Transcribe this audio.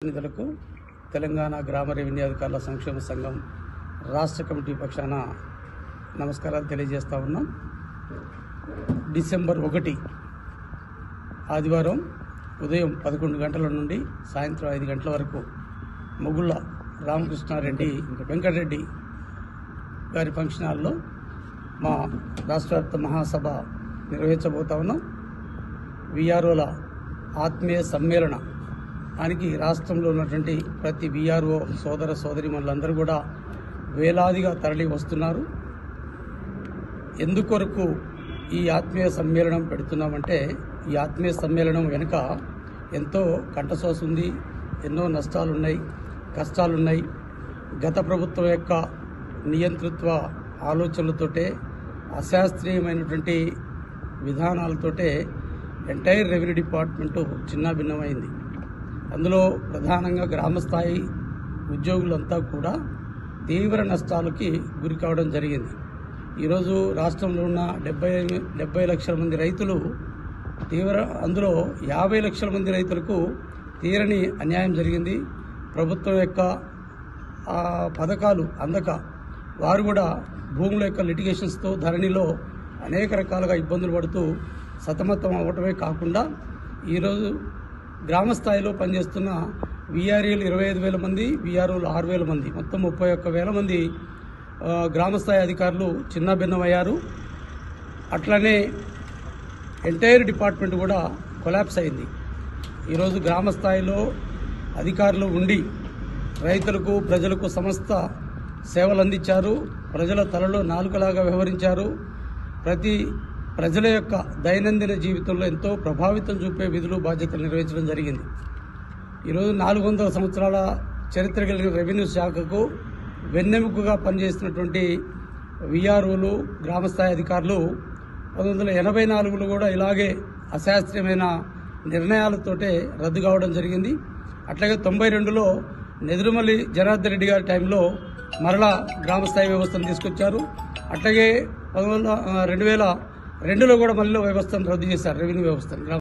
నిధులకు తెలంగాణ గ్రామ రెవెన్యూ అధికారుల సంక్షేమ సంఘం రాష్ట్ర కమిటీ పక్షాన నమస్కారాలు తెలియజేస్తా ఉన్నాం. డిసెంబర్ 1 ఆదివారం ఉదయం 11 గంటల నుండి సాయంత్రం 5 గంటల వరకు మొగుళ్ళ రామకృష్ణారెడ్డి వెంకటరెడ్డి గారి ఫంక్షన్ హాల్లో మా రాష్ట్రవ్యాప్త మహాసభ నిర్వహించబోతా ఉన్నాం. విఆర్ఓల ఆత్మీయ సమ్మేళన దానికి రాష్ట్రంలో ఉన్నటువంటి ప్రతి విఆర్ఓ సోదర సోదరిమణులందరూ కూడా వేలాదిగా తరలి వస్తున్నారు. ఎందుకొరకు ఈ ఆత్మీయ సమ్మేళనం పెడుతున్నామంటే, ఈ ఆత్మీయ సమ్మేళనం వెనుక ఎంతో కంఠశోష ఉంది, ఎన్నో నష్టాలున్నాయి, కష్టాలున్నాయి. గత ప్రభుత్వం యొక్క నియంతృత్వ ఆలోచనలతోటే, అశాస్త్రీయమైనటువంటి విధానాలతోటే ఎంటైర్ రెవెన్యూ డిపార్ట్మెంటు చిన్నాభిన్నమైంది. అందులో ప్రధానంగా గ్రామస్థాయి ఉద్యోగులంతా కూడా తీవ్ర నష్టాలకి గురి కావడం జరిగింది. ఈరోజు రాష్ట్రంలో ఉన్న 70 లక్షల మంది రైతులు అందులో 50 లక్షల మంది రైతులకు తీరని అన్యాయం జరిగింది. ప్రభుత్వం యొక్క పథకాలు అందక వారు కూడా భూముల యొక్క లిటిగేషన్స్తో ధరణిలో అనేక రకాలుగా ఇబ్బందులు పడుతూ సతమతం అవ్వటమే కాకుండా ఈరోజు గ్రామ స్థాయిలో పనిచేస్తున్న విఆర్ఏలు 25,000 మంది, విఆర్ఓలు 6,000 మంది, మొత్తం 31,000 మంది గ్రామస్థాయి అధికారులు చిన్నభిన్నమయ్యారు. అట్లనే ఎంటైర్ డిపార్ట్మెంట్ కూడా కొలాప్స్ అయింది. ఈరోజు గ్రామ స్థాయిలో అధికారులు ఉండి రైతులకు ప్రజలకు సమస్త సేవలు అందించారు. ప్రజల తలలో నాలుకలాగా వ్యవహరించారు. ప్రజల యొక్క దైనందిన జీవితంలో ఎంతో ప్రభావితం చూపే విధులు బాధ్యతలు నిర్వహించడం జరిగింది. ఈరోజు 400 సంవత్సరాల చరిత్ర కలిగిన రెవెన్యూ శాఖకు వెన్నెముకగా పనిచేస్తున్నటువంటి విఆర్ఓలు గ్రామస్థాయి అధికారులు 1984లో కూడా ఇలాగే అశాస్త్రీయమైన నిర్ణయాలతోటే రద్దు కావడం జరిగింది. అట్లాగే 92లో నెదురుమల్లి జనార్దన్ రెడ్డి గారి టైంలో మరలా గ్రామస్థాయి వ్యవస్థను తీసుకొచ్చారు. అట్లాగే 2002లో కూడా మళ్ళీ వ్యవస్థను రద్దు చేశారు, రెవెన్యూ వ్యవస్థను.